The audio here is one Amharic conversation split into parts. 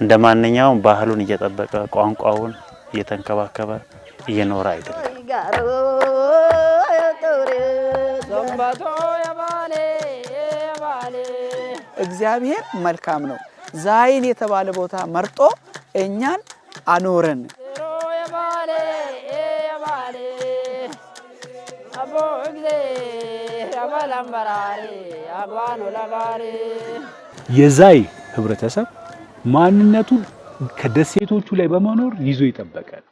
እንደማንኛውም ባህሉን እየጠበቀ ቋንቋውን እየተንከባከበ እየኖረ አይደለም። እግዚአብሔር መልካም ነው። ዛይን የተባለ ቦታ መርጦ እኛን አኖረን። የዛይ ህብረተሰብ ማንነቱን ከደሴቶቹ ላይ በመኖር ይዞ ይጠበቃል።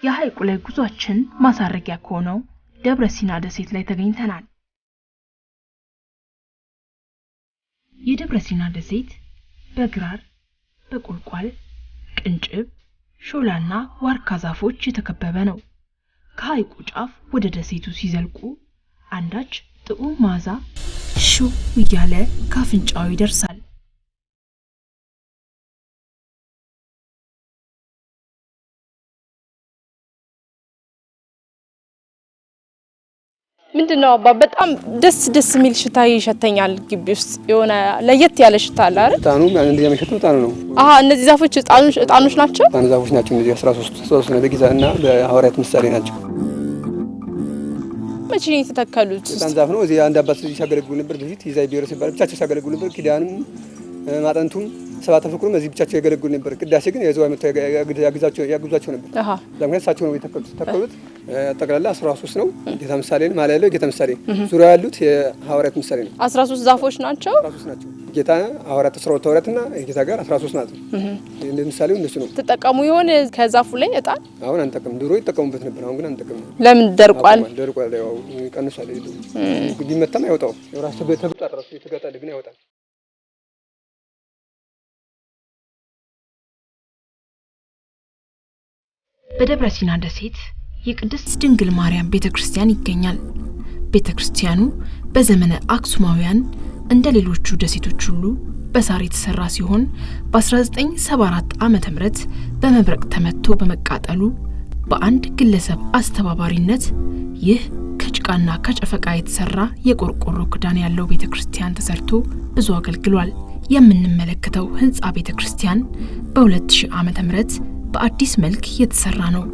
የሐይቁ ላይ ጉዟችን ማሳረጊያ ከሆነው ደብረ ሲና ደሴት ላይ ተገኝተናል። የደብረ ሲና ደሴት በግራር፣ በቁልቋል፣ ቅንጭብ፣ ሾላና ዋርካ ዛፎች የተከበበ ነው። ከሐይቁ ጫፍ ወደ ደሴቱ ሲዘልቁ አንዳች ጥዑም መዓዛ ሽው እያለ ካፍንጫው ይደርሳል። ምንድነው አባ በጣም ደስ የሚል ሽታ ይሸተኛል። ግቢ ውስጥ የሆነ ለየት ያለ ሽታ አለ አይደል? ጣኑ አንድ የሚሸተው ጣኑ ነው። እነዚህ ዛፎች ጣኖች ናቸው። ጣኑ ዛፎች ናቸው። እነዚህ 13 ነው። በጊዛና በሐዋርያት ምሳሌ ናቸው። መቼ ነው የተተከሉት? ጣን ዛፍ ነው። እዚህ አንድ አባት ሲያገለግሉ ነበር በፊት ይዛይ ቢሮ ሲባል ብቻቸው ሲያገለግሉ ነበር። ኪዳንም ማጠንቱም ሰባት ፍቅሩም እዚህ ብቻቸው ያገለግሉ ነበር። ቅዳሴ ግን የዘዋይ መጥተው ያግዟቸው ነበር። ለምን እሳቸው ነው የተተከሉት። ጠቅላላ 13 ነው። ጌታ ምሳሌ ነው ማለት ነው። ጌታ ምሳሌ ዙሪያ ያሉት የሐዋርያት ምሳሌ ነው። 13 ዛፎች ናቸው። 13 ናቸው። ጌታ ሐዋርያት 12 ሐዋርያትና ጌታ ጋር 13 ናቸው። እንደ ምሳሌው እነሱ ነው። ተጠቀሙ ይሆን ከዛፉ ላይ እጣን? አሁን አንጠቀም። ድሮ ይጠቀሙበት ነበር። አሁን ግን አንጠቀም። ለምን ደርቋል? ደርቋል። ያው ቀንሷል። ቢመታም አይወጣው። ራሱ ተብጣራሱ የተጋጣለ ግን አይወጣም። በደብረ ሲና ደሴት የቅድስት ድንግል ማርያም ቤተክርስቲያን ይገኛል። ቤተክርስቲያኑ በዘመነ አክሱማውያን እንደ ሌሎቹ ደሴቶች ሁሉ በሳር የተሰራ ሲሆን በ1974 ዓመተ ምህረት በመብረቅ ተመቶ በመቃጠሉ በአንድ ግለሰብ አስተባባሪነት ይህ ከጭቃና ከጨፈቃ የተሰራ የቆርቆሮ ክዳን ያለው ቤተክርስቲያን ተሰርቶ ብዙ አገልግሏል። የምንመለከተው ህንጻ ቤተክርስቲያን በ2000 ዓመተ ምህረት በአዲስ መልክ የተሰራ ነው።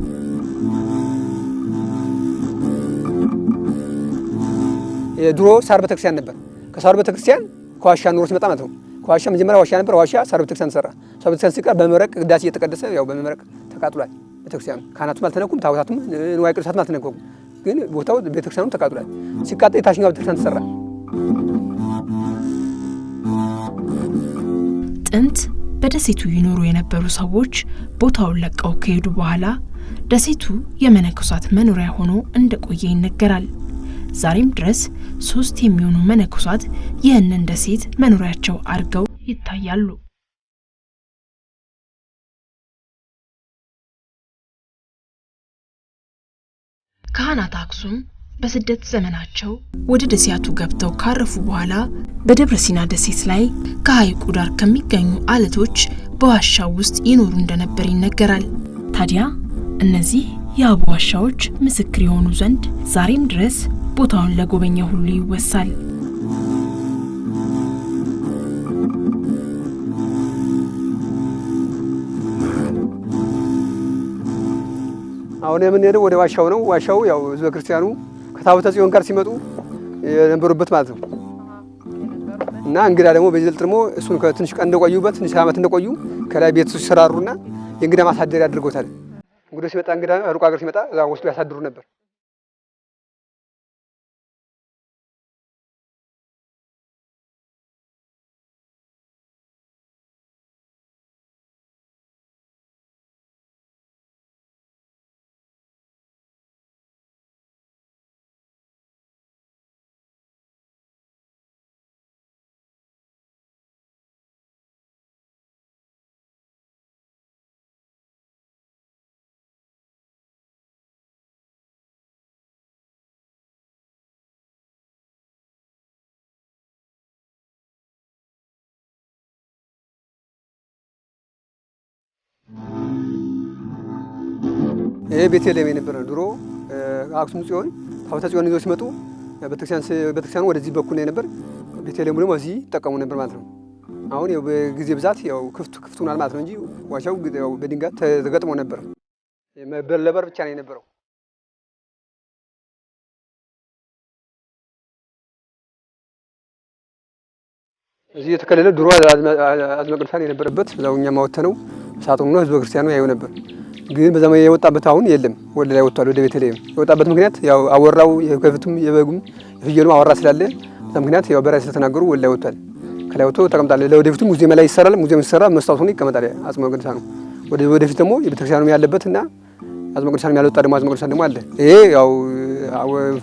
የድሮ ሳር ቤተክርስቲያን ነበር። ከሳር ቤተክርስቲያን ከዋሻ ኑሮ ሲመጣ ማለት ነው። ከዋሻ መጀመሪያ ዋሻ ነበር። ዋሻ ሳር ቤተክርስቲያን ተሰራ። ሳር ቤተክርስቲያን ሲቀር በመብረቅ ቅዳሴ እየተቀደሰ ያው በመብረቅ ተቃጥሏል ቤተክርስቲያኑ። ካህናቱም አልተነኩም፣ ታቦታቱም ንዋየ ቅዱሳቱም አልተነኩም። ግን ቦታው ቤተክርስቲያኑ ተቃጥሏል። ሲቃጠል የታችኛው ቤተክርስቲያን ተሰራ። ጥንት በደሴቱ ይኖሩ የነበሩ ሰዎች ቦታውን ለቀው ከሄዱ በኋላ ደሴቱ የመነኮሳት መኖሪያ ሆኖ እንደቆየ ይነገራል። ዛሬም ድረስ 3 የሚሆኑ መነኮሳት ይህንን ደሴት መኖሪያቸው አድርገው ይታያሉ። ካህናተ አክሱም በስደት ዘመናቸው ወደ ደሴቱ ገብተው ካረፉ በኋላ በደብረ ሲና ደሴት ላይ ከሐይቁ ዳር ከሚገኙ አለቶች በዋሻው ውስጥ ይኖሩ እንደነበር ይነገራል። ታዲያ እነዚህ የአቡ ዋሻዎች ምስክር የሆኑ ዘንድ ዛሬም ድረስ ቦታውን ለጎበኛ ሁሉ ይወሳል። አሁን የምንሄደው ወደ ዋሻው ነው። ዋሻው ያው ህዝበ ክርስቲያኑ ከታቦተ ጽዮን ጋር ሲመጡ የነበሩበት ማለት ነው። እና እንግዳ ደግሞ በዚህ ደግሞ እሱን ከትንሽ ቀን እንደቆዩበት ትንሽ ዓመት እንደቆዩ ከላይ ቤት ሲሰራሩና የእንግዳ ማሳደሪያ አድርገውታል። እንግዶች ሲመጣ እንግዳ ሩቅ ሀገር ሲመጣ እዛ ወስዶ ያሳድሩ ነበር። ይሄ ቤተልሔም የነበረ ድሮ አክሱም ጽዮን ታቦተ ጽዮን ይዘው ሲመጡ ቤተክርስቲያኑ ወደዚህ በኩል ነው የነበር። ቤተልሔም ደግሞ እዚህ ይጠቀሙ ነበር ማለት ነው። አሁን ያው በጊዜ ብዛት ያው ክፍት ሆኗል ማለት ነው እንጂ ዋሻው ያው በድንጋይ ተገጥሞ ነበር። ለበር ብቻ ነው የነበረው። እዚህ የተከለለ ድሮ አዝመ ቅዱሳን የነበረበት እዛው እኛም አወጥተነው ሳጥኑ ነው ህዝበ ክርስቲያኑ ያየው ነበር። ግን በዛም የወጣበት አሁን የለም፣ ወደ ላይ ወጥቷል። ወደ ቤተልሔም የወጣበት ምክንያት ያው አወራው የከብቱም የበጉም የፍየሉም አወራ ስላለ በዛ ምክንያት ያው በራይ ስለተናገሩ ወደ ላይ ወጥቷል። ከላይ ወጥቶ ተቀምጣለ። ለወደፊቱ ሙዚየም ላይ ይሰራል። ሙዚየም ሲሰራ መስታወቱ ነው ይቀመጣል። አጽመ ቅዱሳኑ ወደፊት ደግሞ የቤተክርስቲያኑ ያለበትና አጽመ ቅዱሳኑ ያልወጣ ደግሞ አጽመ ቅዱሳን ደግሞ አለ። ይሄ ያው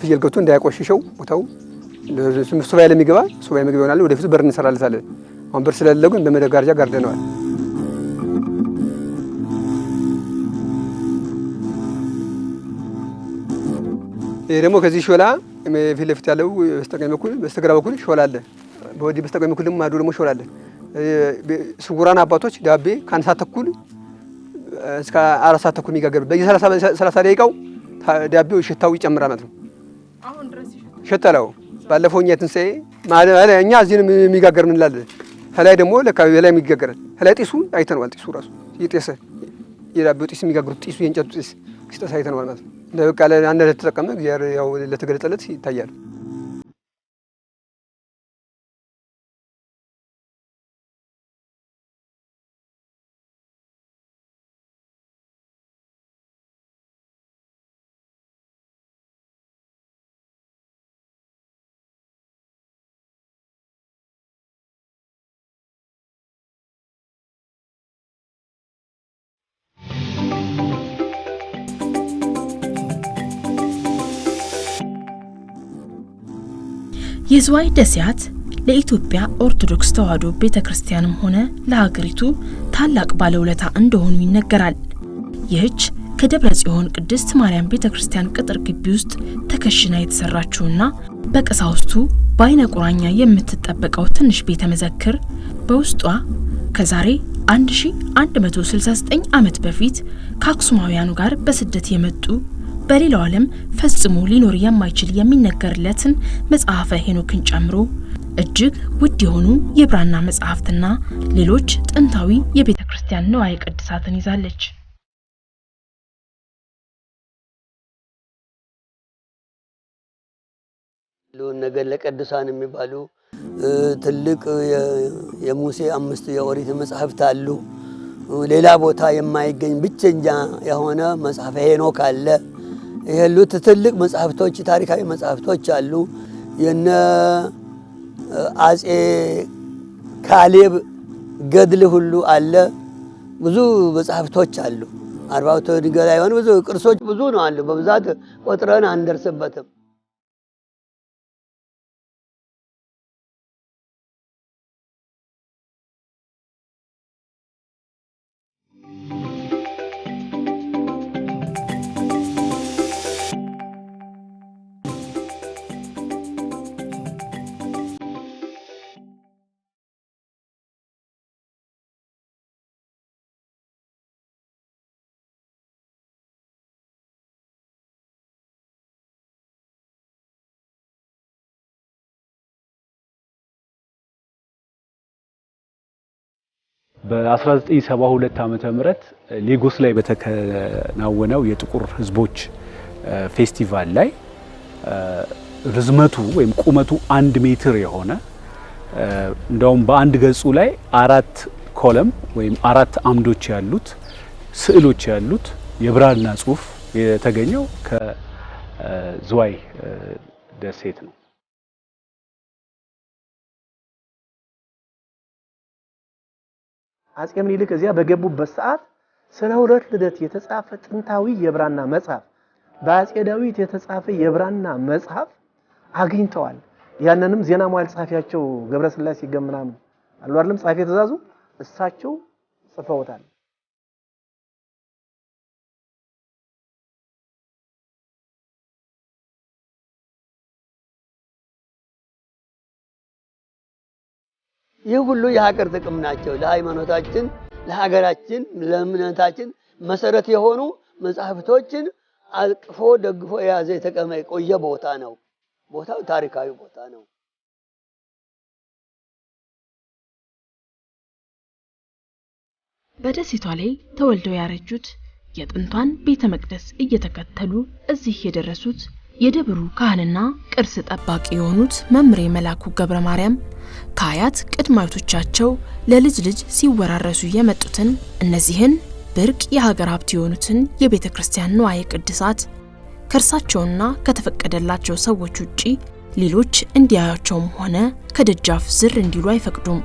ፍየል ገብቶ እንዳያቆሽሸው ቦታው ሱባኤ ለሚገባ ሱባኤ ምግብ ይሆናል። ወደፊቱ በር እንሰራለታለን። አሁን በር ስለሌለ ግን በመጋረጃ ጋርደነዋል። ይሄ ደግሞ ከዚህ ሾላ ፊት ለፊት ያለው በስተቀኝ በኩል በስተግራ በኩል ሾላ አለ። በወዲህ በስተቀኝ በኩል ደግሞ ማዶ ደግሞ ሾላ አለ። ስጉራን አባቶች ዳቤ ከአንድ ሰዓት ተኩል እስከ 4 ሰዓት ተኩል የሚጋገር በየ30 ደቂቃው ዳቤው ሽታው ይጨምራል ማለት ነው። አሁን ድረስ ሸተለው ባለፈው እኛ ትንሣኤ ማለት እኛ እዚህ የሚጋገር ምን እንላለን። ከላይ ደግሞ ለካባቢ ላይ የሚጋገራል። ከላይ ጢሱ አይተነዋል። ጢሱ ራሱ የጤሰ የዳቤው ጢስ የሚጋገሩት ጢሱ የእንጨቱ ጢስ ሲጠሳ አይተነዋል ማለት ነው። ለበቃ ለአንድ ለተጠቀመ እግዚአብሔር ያው ለተገለጠለት ይታያል። የዝዋይ ደሴያት ለኢትዮጵያ ኦርቶዶክስ ተዋሕዶ ቤተክርስቲያንም ሆነ ለሀገሪቱ ታላቅ ባለውለታ እንደሆኑ ይነገራል። ይህች ከደብረ ጽዮን ቅድስት ማርያም ቤተክርስቲያን ቅጥር ግቢ ውስጥ ተከሽና የተሰራችውና በቀሳውስቱ በአይነ ቁራኛ የምትጠበቀው ትንሽ ቤተ መዘክር በውስጧ ከዛሬ 1169 ዓመት በፊት ከአክሱማውያኑ ጋር በስደት የመጡ በሌላው ዓለም ፈጽሞ ሊኖር የማይችል የሚነገርለትን መጽሐፈ ሄኖክን ጨምሮ እጅግ ውድ የሆኑ የብራና መጽሐፍትና ሌሎች ጥንታዊ የቤተ ክርስቲያን ንዋየ ቅድሳትን ይዛለች። ነገር ለቅዱሳን የሚባሉ ትልቅ የሙሴ 5 የኦሪት መጽሐፍት አሉ። ሌላ ቦታ የማይገኝ ብቸኛ የሆነ መጽሐፈ ሄኖክ አለ። ይሄሉት ትልቅ መጽሐፍቶች ታሪካዊ መጽሐፍቶች አሉ። የነ አጼ ካሌብ ገድል ሁሉ አለ። ብዙ መጽሐፍቶች አሉ። 40 ድንጋይ የሆኑ ብዙ ቅርሶች ብዙ ነው አሉ። በብዛት ቆጥረን አንደርስበትም። በ1972 ዓመተ ምህረት ሌጎስ ላይ በተከናወነው የጥቁር ህዝቦች ፌስቲቫል ላይ ርዝመቱ ወይም ቁመቱ 1 ሜትር የሆነ እንደውም በአንድ ገጹ ላይ 4 ኮለም ወይም 4 አምዶች ያሉት ስዕሎች ያሉት የብራና ጽሑፍ የተገኘው ከዝዋይ ደሴት ነው። አጼ ምኒልክ እዚያ በገቡበት ሰዓት ስለ ሁለት ልደት የተጻፈ ጥንታዊ የብራና መጽሐፍ በአጼ ዳዊት የተጻፈ የብራና መጽሐፍ አግኝተዋል። ያንንም ዜና መዋዕል ጻፊያቸው ገብረስላሴ ገምናም አሉ አይደለም ጻፊ ተዛዙ እሳቸው ጽፈውታል። ይህ ሁሉ የሀገር ጥቅም ናቸው። ለሃይማኖታችን ለሀገራችን ለእምነታችን መሰረት የሆኑ መጽሐፍቶችን አቅፎ ደግፎ የያዘ የቆየ ቦታ ነው። ቦታው ታሪካዊ ቦታ ነው። በደሴቷ ላይ ተወልደው ያረጁት የጥንቷን ቤተ መቅደስ እየተከተሉ እዚህ የደረሱት የደብሩ ካህንና ቅርስ ጠባቂ የሆኑት መምሬ መላኩ ገብረ ማርያም ከአያት ቅድማዮቻቸው ለልጅ ልጅ ሲወራረሱ የመጡትን እነዚህን ብርቅ የሀገር ሀብት የሆኑትን የቤተ ክርስቲያን ንዋየ ቅድሳት ከርሳቸውና ከተፈቀደላቸው ሰዎች ውጪ ሌሎች እንዲያያቸውም ሆነ ከደጃፍ ዝር እንዲሉ አይፈቅዱም።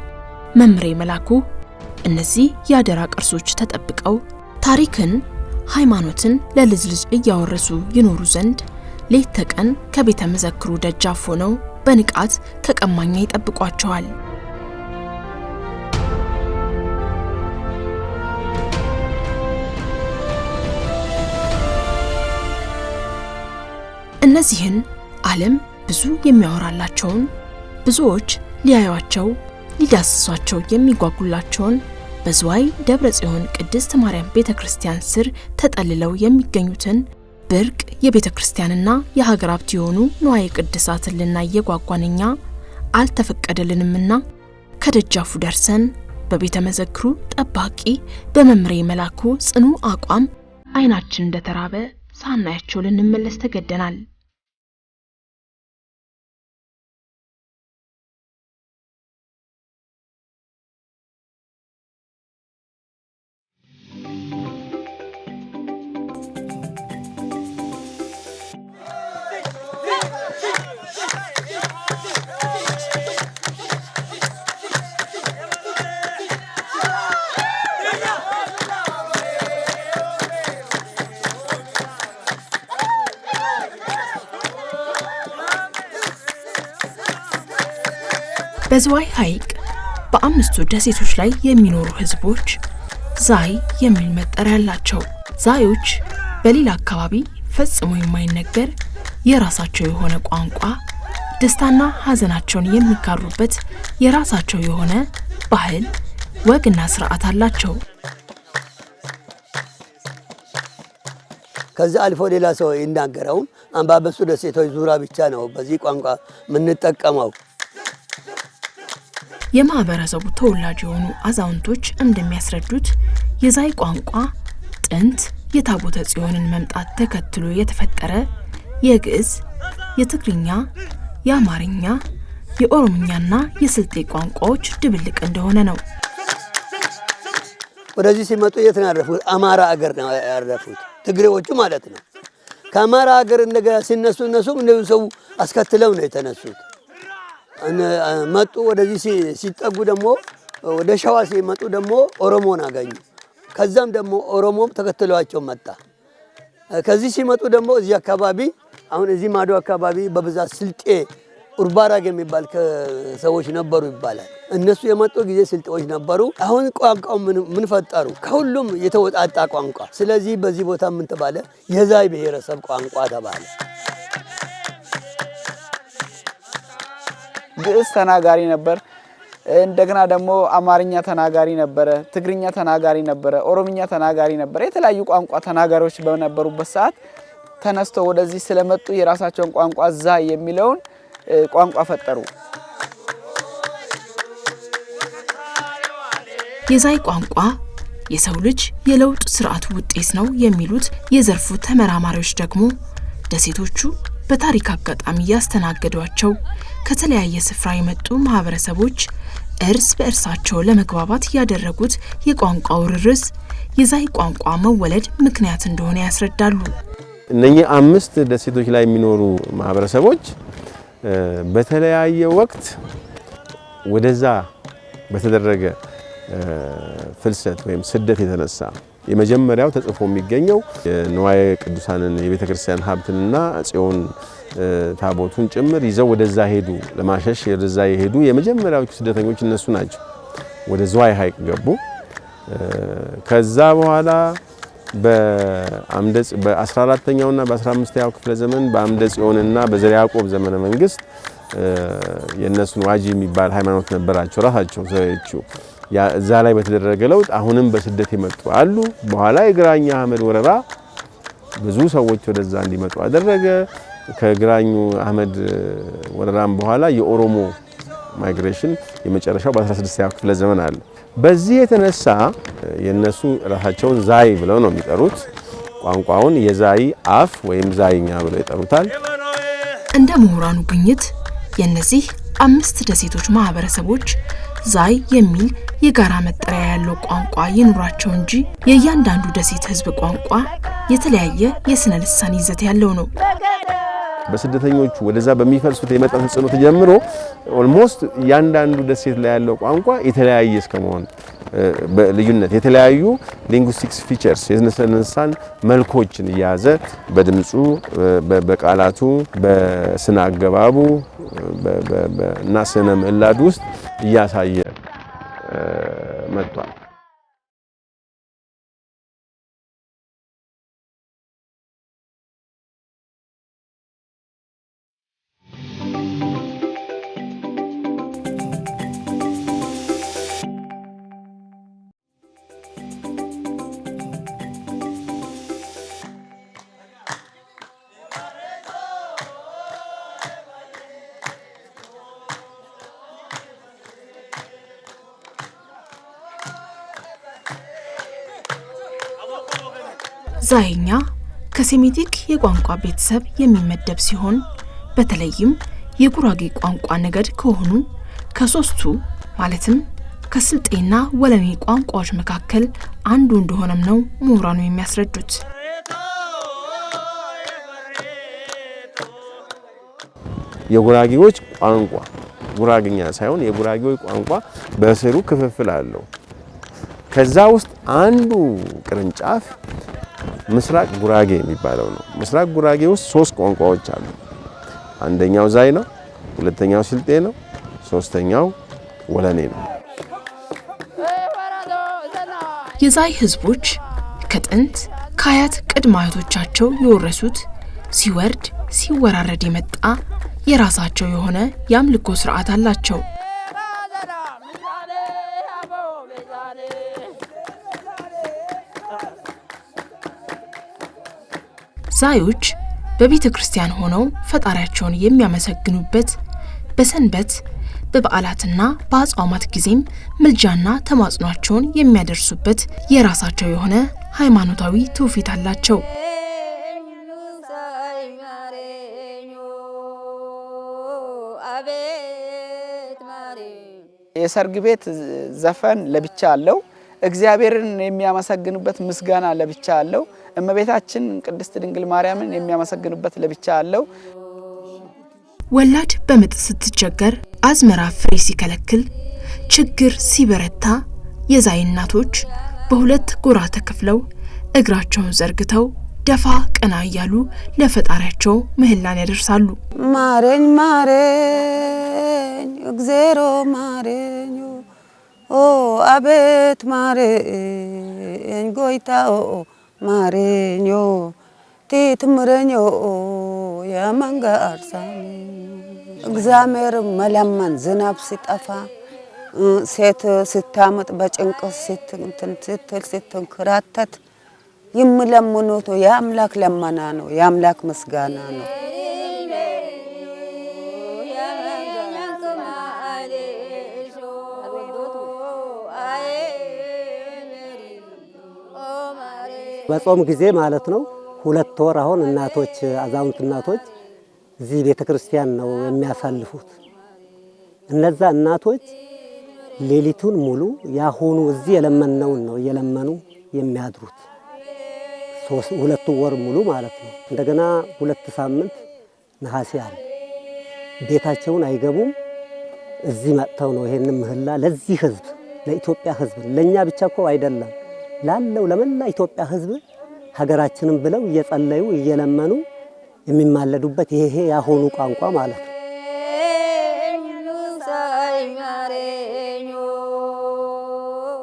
መምሬ መላኩ እነዚህ የአደራ ቅርሶች ተጠብቀው ታሪክን፣ ሃይማኖትን ለልጅ ልጅ እያወረሱ ይኖሩ ዘንድ ሌት ተቀን ከቤተ መዘክሩ ደጃፍ ሆነው በንቃት ከቀማኛ ይጠብቋቸዋል። እነዚህን ዓለም ብዙ የሚያወራላቸውን ብዙዎች ሊያዩዋቸው ሊዳስሷቸው የሚጓጉላቸውን በዝዋይ ደብረ ጽዮን ቅድስት ማርያም ቤተክርስቲያን ስር ተጠልለው የሚገኙትን ብርቅ የቤተክርስቲያንና የሀገር ሀብት የሆኑ ንዋየ ቅድሳትን ልናይ የጓጓንኛ አልተፈቀደልንምና ከደጃፉ ደርሰን በቤተ መዘክሩ ጠባቂ በመምሬ መላኩ ጽኑ አቋም አይናችን እንደተራበ ሳናያቸው ልንመለስ ተገደናል። በዝዋይ ሐይቅ በአምስቱ ደሴቶች ላይ የሚኖሩ ህዝቦች ዛይ የሚል መጠሪያ ያላቸው ዛዮች በሌላ አካባቢ ፈጽሞ የማይነገር የራሳቸው የሆነ ቋንቋ ደስታና ሐዘናቸውን የሚጋሩበት የራሳቸው የሆነ ባህል ወግና ስርዓት አላቸው። ከዛ አልፎ ሌላ ሰው ይናገረው አንባበሱ ደሴቶች ዙሪያ ብቻ ነው በዚህ ቋንቋ የምንጠቀመው። የማህበረሰቡ ተወላጅ የሆኑ አዛውንቶች እንደሚያስረዱት የዛይ ቋንቋ ጥንት የታቦተ ጽዮንን መምጣት ተከትሎ የተፈጠረ የግዕዝ፣ የትግርኛ፣ የአማርኛ፣ የኦሮምኛና የስልጤ ቋንቋዎች ድብልቅ እንደሆነ ነው። ወደዚህ ሲመጡ የት ነው ያረፉት? አማራ አገር ነው ያረፉት፣ ትግሬዎቹ ማለት ነው። ከአማራ አገር እንደገና ሲነሱ እነሱም እንደው ሰው አስከትለው ነው የተነሱት። መጡ። ወደዚህ ሲጠጉ ደግሞ ወደ ሸዋ ሲመጡ ደግሞ ኦሮሞን አገኙ። ከዛም ደግሞ ኦሮሞም ተከትሏቸው መጣ። ከዚህ ሲመጡ ደግሞ እዚህ አካባቢ አሁን እዚህ ማዶ አካባቢ በብዛት ስልጤ ኡርባራግ የሚባል ሰዎች ነበሩ ይባላል። እነሱ የመጡ ጊዜ ስልጤዎች ነበሩ። አሁን ቋንቋው ምን ፈጠሩ? ከሁሉም የተወጣጣ ቋንቋ። ስለዚህ በዚህ ቦታ ምን ተባለ? የዛይ ብሔረሰብ ቋንቋ ተባለ። ግዕዝ ተናጋሪ ነበር። እንደገና ደግሞ አማርኛ ተናጋሪ ነበረ፣ ትግርኛ ተናጋሪ ነበረ፣ ኦሮምኛ ተናጋሪ ነበረ። የተለያዩ ቋንቋ ተናጋሪዎች በነበሩበት ሰዓት ተነስቶ ወደዚህ ስለመጡ የራሳቸውን ቋንቋ ዛይ የሚለውን ቋንቋ ፈጠሩ። የዛይ ቋንቋ የሰው ልጅ የለውጥ ስርዓት ውጤት ነው የሚሉት የዘርፉ ተመራማሪዎች ደግሞ ደሴቶቹ በታሪክ አጋጣሚ ያስተናገዷቸው ከተለያየ ስፍራ የመጡ ማህበረሰቦች እርስ በእርሳቸው ለመግባባት ያደረጉት የቋንቋ ውርርስ የዛይ ቋንቋ መወለድ ምክንያት እንደሆነ ያስረዳሉ። እነኚህ 5 ደሴቶች ላይ የሚኖሩ ማህበረሰቦች በተለያየ ወቅት ወደዛ በተደረገ ፍልሰት ወይም ስደት የተነሳ የመጀመሪያው ተጽፎ የሚገኘው የንዋየ ቅዱሳንን የቤተክርስቲያን ሀብትንና ጽዮን ታቦቱን ጭምር ይዘው ወደዛ ሄዱ። ለማሸሽ ወደዛ የሄዱ የመጀመሪያዎቹ ስደተኞች እነሱ ናቸው። ወደ ዝዋይ ሐይቅ ገቡ። ከዛ በኋላ በ14ኛውና በ15ኛው ክፍለ ዘመን በአምደ ጽዮንና በዘርዓ ያዕቆብ ዘመነ መንግስት የነሱን ዋጂ የሚባል ሃይማኖት ነበራቸው ራሳቸው ዘዮቹ። እዛ ላይ በተደረገ ለውጥ አሁንም በስደት የመጡ አሉ። በኋላ የግራኝ አህመድ ወረራ ብዙ ሰዎች ወደዛ እንዲመጡ አደረገ። ከግራኙ አህመድ ወረራም በኋላ የኦሮሞ ማይግሬሽን የመጨረሻው በ16ኛው ክፍለ ዘመን አለ። በዚህ የተነሳ የነሱ ራሳቸውን ዛይ ብለው ነው የሚጠሩት። ቋንቋውን የዛይ አፍ ወይም ዛይኛ ብለው ይጠሩታል። እንደ ምሁራኑ ግኝት የነዚህ 5 ደሴቶች ማህበረሰቦች ዛይ የሚል የጋራ መጠሪያ ያለው ቋንቋ ይኑራቸው እንጂ የእያንዳንዱ ደሴት ህዝብ ቋንቋ የተለያየ የስነ ልሳን ይዘት ያለው ነው። በስደተኞቹ ወደዛ በሚፈልሱት የመጣ ተጽዕኖ ተጀምሮ ኦልሞስት ያንዳንዱ ደሴት ላይ ያለው ቋንቋ የተለያየ እስከመሆን በልዩነት የተለያዩ ሊንጉስቲክስ ፊቸርስ የስነ መልኮችን ያዘ በድምጹ በቃላቱ በስነ አገባቡ እና ስነ ምዕላድ ውስጥ እያሳየ መጥቷል። ዛይኛ ከሴሚቲክ የቋንቋ ቤተሰብ የሚመደብ ሲሆን በተለይም የጉራጌ ቋንቋ ነገድ ከሆኑ ከሶስቱ ማለትም ከስልጤና ወለኔ ቋንቋዎች መካከል አንዱ እንደሆነም ነው ምሁራኑ የሚያስረዱት። የጉራጌዎች ቋንቋ ጉራጌኛ ሳይሆን የጉራጌዎች ቋንቋ በስሩ ክፍፍል አለው። ከዛ ውስጥ አንዱ ቅርንጫፍ ምስራቅ ጉራጌ የሚባለው ነው። ምስራቅ ጉራጌ ውስጥ 3 ቋንቋዎች አሉ። አንደኛው ዛይ ነው፣ ሁለተኛው ስልጤ ነው፣ ሶስተኛው ወለኔ ነው። የዛይ ህዝቦች ከጥንት ከአያት ቅድመ አያቶቻቸው የወረሱት ሲወርድ ሲወራረድ የመጣ የራሳቸው የሆነ የአምልኮ ስርዓት አላቸው። ዛዮች በቤተ ክርስቲያን ሆነው ፈጣሪያቸውን የሚያመሰግኑበት፣ በሰንበት በበዓላትና በአጽዋማት ጊዜም ምልጃና ተማጽኗቸውን የሚያደርሱበት የራሳቸው የሆነ ሃይማኖታዊ ትውፊት አላቸው። የሰርግ ቤት ዘፈን ለብቻ አለው። እግዚአብሔርን የሚያመሰግኑበት ምስጋና ለብቻ አለው። እመቤታችን ቅድስት ድንግል ማርያምን የሚያመሰግኑበት ለብቻ አለው። ወላድ በምጥ ስትቸገር፣ አዝመራ ፍሬ ሲከለክል፣ ችግር ሲበረታ የዛይ እናቶች በሁለት ጎራ ተከፍለው እግራቸውን ዘርግተው ደፋ ቀና እያሉ ለፈጣሪያቸው ምህላን ያደርሳሉ። ማረኝ ማረኝ እግዚአብሔር ማረኝ ኦ አቤት ማረኝ ጎይታኦ ማረኝ ትምረኝ የመንጋ አርሳኝ እግዚአብሔር መለመን ዝናብ ሲጠፋ ሴት ስታመጥ በጭንቅ ስትንከራተት የሚለምኑት የአምላክ ለመና ነው፣ የአምላክ ምስጋና ነው። በጾም ጊዜ ማለት ነው 2 ወር አሁን እናቶች አዛውንት እናቶች እዚህ ቤተክርስቲያን ነው የሚያሳልፉት። እነዛ እናቶች ሌሊቱን ሙሉ ያሁኑ እዚህ የለመነውን ነው እየለመኑ የሚያድሩት 2 ወር ሙሉ ማለት ነው። እንደገና 2 ሳምንት ነሐሴ አለ ቤታቸውን አይገቡም። እዚህ መጥተው ነው ይሄን ምህላ ለዚህ ህዝብ ለኢትዮጵያ ህዝብ ለኛ ብቻ እኮ አይደለም ላለው ለመላ ኢትዮጵያ ህዝብ ሀገራችንን ብለው እየጸለዩ እየለመኑ የሚማለዱበት ይሄ ያሆኑ ቋንቋ ማለት ነው።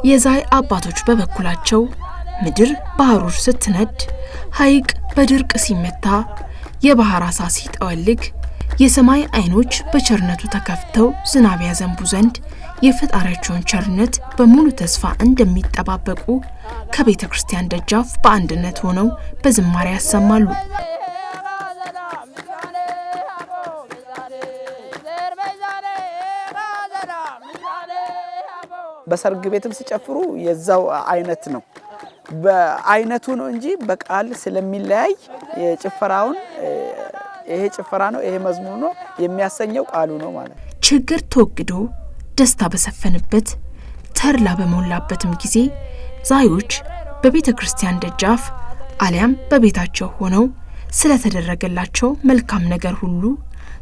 የዛይ አባቶች በበኩላቸው ምድር በሐሩር ስትነድ፣ ሐይቅ በድርቅ ሲመታ፣ የባህር አሳ ሲጠወልግ፣ የሰማይ አይኖች በቸርነቱ ተከፍተው ዝናብ ያዘንቡ ዘንድ የፈጣሪያቸውን ቸርነት በሙሉ ተስፋ እንደሚጠባበቁ ከቤተ ክርስቲያን ደጃፍ በአንድነት ሆነው በዝማሬ ያሰማሉ። በሰርግ ቤትም ሲጨፍሩ የዛው አይነት ነው። በአይነቱ ነው እንጂ በቃል ስለሚለያይ የጭፈራውን ይሄ ጭፈራ ነው ይሄ መዝሙር ነው የሚያሰኘው ቃሉ ነው ማለት ነው። ችግር ተወግዶ ደስታ በሰፈነበት ተርላ በሞላበትም ጊዜ ዛዮች በቤተ ክርስቲያን ደጃፍ አሊያም በቤታቸው ሆነው ስለተደረገላቸው መልካም ነገር ሁሉ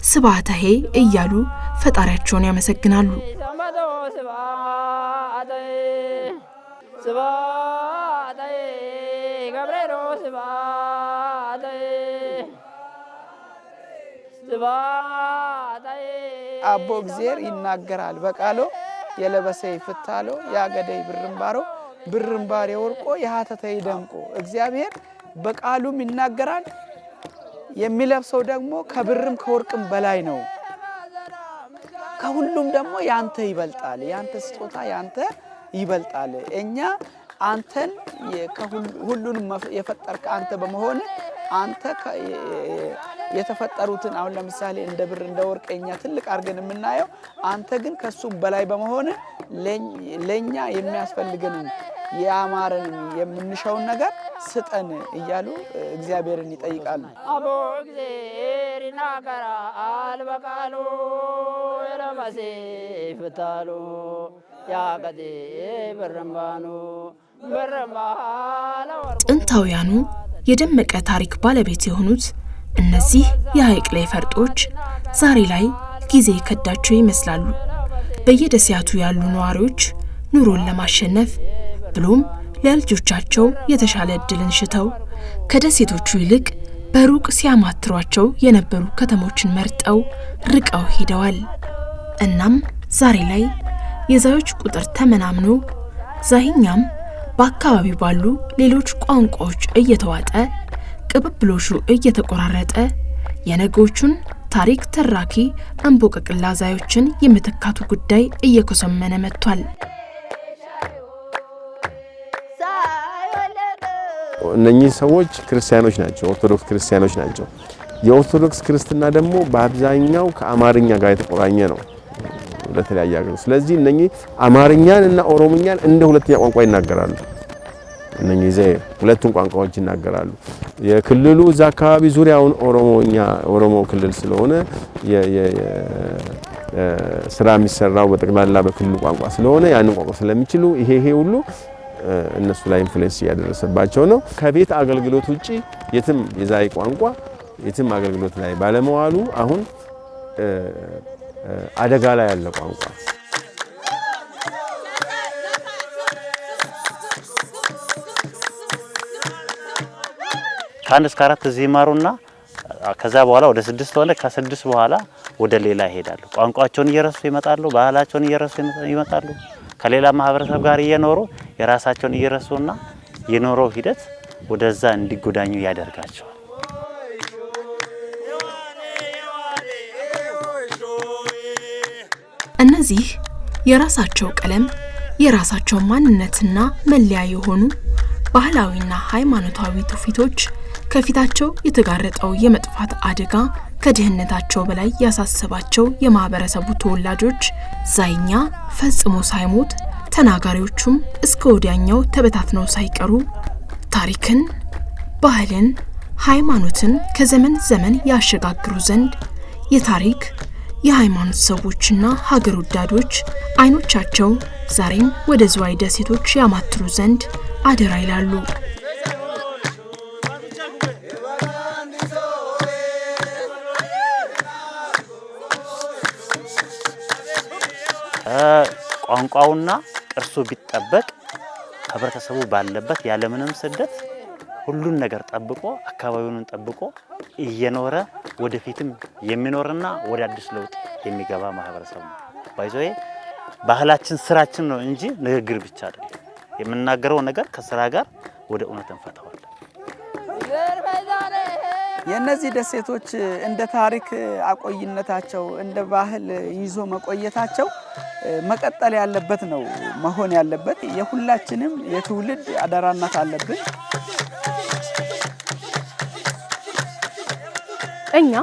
ስብሐተሄ እያሉ ፈጣሪያቸውን ያመሰግናሉ። አቦ እግዚአብሔር ይናገራል በቃሎ የለበሰ ይፍታሎ ያገደይ ብርምባሬ ወርቆ የሃተተይ ደምቆ እግዚአብሔር በቃሉም ይናገራል። የሚለብሰው ደግሞ ከብርም ከወርቅም በላይ ነው። ከሁሉም ደግሞ ያንተ ይበልጣል። ያንተ ስጦታ ያንተ ይበልጣል። እኛ አንተን ሁሉንም የፈጠርክ አንተ በመሆን አንተ የተፈጠሩትን አሁን ለምሳሌ እንደ ብር እንደ ወርቅ እኛ ትልቅ አርገን የምናየው አንተ ግን ከሱም በላይ በመሆን ለኛ የሚያስፈልገንን ያማረን የምንሻውን ነገር ስጠን እያሉ እግዚአብሔርን ይጠይቃሉ። አቦ እግዚአብሔር ይናገራል በቃሉ የለበሰ ይፍታሉ ያገዴ ብርምባኑ ጥንታውያኑ የደመቀ ታሪክ ባለቤት የሆኑት እነዚህ የሐይቅ ላይ ፈርጦች ዛሬ ላይ ጊዜ ከዳቸው ይመስላሉ። በየደሴያቱ ያሉ ነዋሪዎች ኑሮን ለማሸነፍ ብሎም ለልጆቻቸው የተሻለ እድልን ሽተው ከደሴቶቹ ይልቅ በሩቅ ሲያማትሯቸው የነበሩ ከተሞችን መርጠው ርቀው ሄደዋል። እናም ዛሬ ላይ የዛዮች ቁጥር ተመናምኖ ዛይኛም በአካባቢው ባሉ ሌሎች ቋንቋዎች እየተዋጠ ቅብብሎሹ እየተቆራረጠ የነገዎቹን ታሪክ ተራኪ አንቦቀቅላ ዛዮችን የመተካቱ ጉዳይ እየኮሰመነ መጥቷል። እነኚህ ሰዎች ክርስቲያኖች ናቸው፣ ኦርቶዶክስ ክርስቲያኖች ናቸው። የኦርቶዶክስ ክርስትና ደግሞ በአብዛኛው ከአማርኛ ጋር የተቆራኘ ነው ለተለያየ ሀገር። ስለዚህ እነኚህ አማርኛን እና ኦሮሞኛን እንደ ሁለተኛ ቋንቋ ይናገራሉ። እነኚህ ሁለቱን ቋንቋዎች ይናገራሉ። የክልሉ እዛ አካባቢ ዙሪያውን ኦሮሞ ክልል ስለሆነ ስራ የሚሰራው በጠቅላላ በክልሉ ቋንቋ ስለሆነ ያንን ቋንቋ ስለሚችሉ ይሄ ሁሉ እነሱ ላይ ኢንፍሉዌንስ ያደረሰባቸው ነው። ከቤት አገልግሎት ውጪ የትም የዛይ ቋንቋ የትም አገልግሎት ላይ ባለመዋሉ አሁን አደጋ ላይ ያለ ቋንቋ ከአንድ እስከ 4 እዚህ ይማሩና ከዛ በኋላ ወደ 6 ሆነ። ከ6 በኋላ ወደ ሌላ ይሄዳሉ። ቋንቋቸውን እየረሱ ይመጣሉ። ባህላቸውን እየረሱ ይመጣሉ። ከሌላ ማህበረሰብ ጋር እየኖሩ የራሳቸውን እየረሱና የኖረው ሂደት ወደዛ እንዲጎዳኙ ያደርጋቸዋል። እነዚህ የራሳቸው ቀለም የራሳቸው ማንነትና መለያ የሆኑ ባህላዊና ሃይማኖታዊ ትውፊቶች ከፊታቸው የተጋረጠው የመጥፋት አደጋ ከድህነታቸው በላይ ያሳሰባቸው የማህበረሰቡ ተወላጆች ዛይኛ ፈጽሞ ሳይሞት ተናጋሪዎቹም እስከ ወዲያኛው ተበታትነው ሳይቀሩ ታሪክን፣ ባህልን፣ ሃይማኖትን ከዘመን ዘመን ያሸጋግሩ ዘንድ የታሪክ የሃይማኖት ሰዎችና ሀገር ወዳዶች አይኖቻቸው ዛሬም ወደ ዝዋይ ደሴቶች ያማትሩ ዘንድ አደራ ይላሉ። ቋንቋውና ቅርሱ ቢጠበቅ ህብረተሰቡ ባለበት ያለምንም ስደት ሁሉን ነገር ጠብቆ አካባቢውን ጠብቆ እየኖረ ወደፊትም የሚኖርና ወደ አዲስ ለውጥ የሚገባ ማህበረሰብ ነው። ባይዘው ባህላችን ስራችን ነው እንጂ ንግግር ብቻ አይደለም። የምናገረው ነገር ከስራ ጋር ወደ እውነት እንፈታዋለን። የነዚህ ደሴቶች እንደ ታሪክ አቆይነታቸው እንደ ባህል ይዞ መቆየታቸው መቀጠል ያለበት ነው መሆን ያለበት። የሁላችንም የትውልድ አደራነት አለብን። እኛ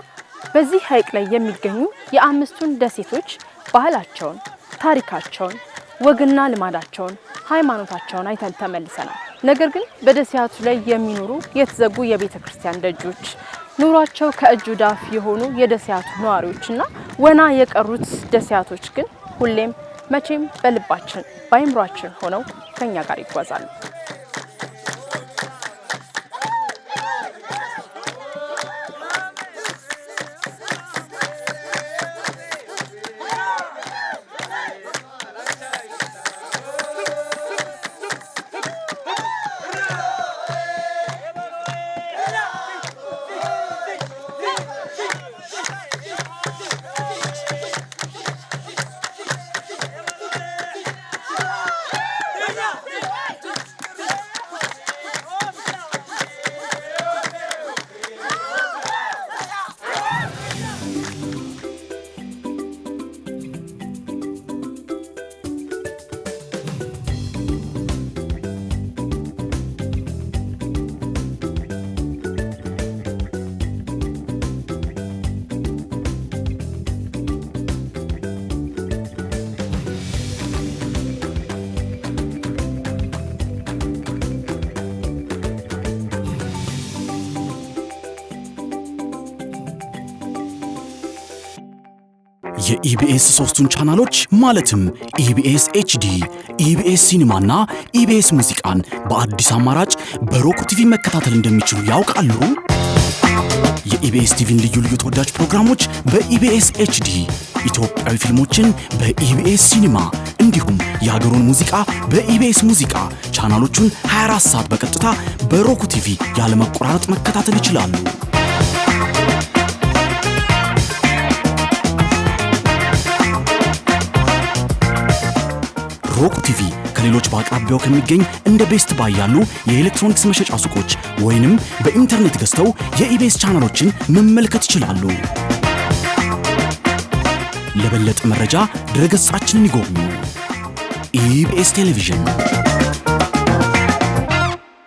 በዚህ ሐይቅ ላይ የሚገኙ የአምስቱን ደሴቶች ባህላቸውን፣ ታሪካቸውን፣ ወግና ልማዳቸውን፣ ሃይማኖታቸውን አይተን ተመልሰናል። ነገር ግን በደሴያቱ ላይ የሚኖሩ የተዘጉ የቤተ ክርስቲያን ደጆች፣ ኑሯቸው ከእጅ ወዳፍ የሆኑ የደሴያቱ ነዋሪዎችና ወና የቀሩት ደሴያቶች ግን ሁሌም መቼም በልባችን በአይምሯችን ሆነው ከኛ ጋር ይጓዛሉ። የኢቢኤስ ሶስቱን ቻናሎች ማለትም ኢቢኤስ ኤችዲ፣ ኢቢኤስ ሲኒማና ኢቢኤስ ሙዚቃን በአዲስ አማራጭ በሮክ ቲቪ መከታተል እንደሚችሉ ያውቃሉ? የኢቢኤስ ቲቪን ልዩ ልዩ ተወዳጅ ፕሮግራሞች በኢቢኤስ ኤችዲ፣ ኢትዮጵያዊ ፊልሞችን በኢቢኤስ ሲኒማ እንዲሁም የሀገሩን ሙዚቃ በኢቢኤስ ሙዚቃ ቻናሎቹን 24 ሰዓት በቀጥታ በሮክ ቲቪ ያለመቆራረጥ መከታተል ይችላሉ። ሮክ ቲቪ ከሌሎች በአቅራቢያው ከሚገኝ እንደ ቤስት ባይ ያሉ የኤሌክትሮኒክስ መሸጫ ሱቆች ወይንም በኢንተርኔት ገዝተው የኢቢኤስ ቻናሎችን መመልከት ይችላሉ። ለበለጠ መረጃ ድረገጻችንን ይጎብኙ። ኢቢኤስ ቴሌቪዥን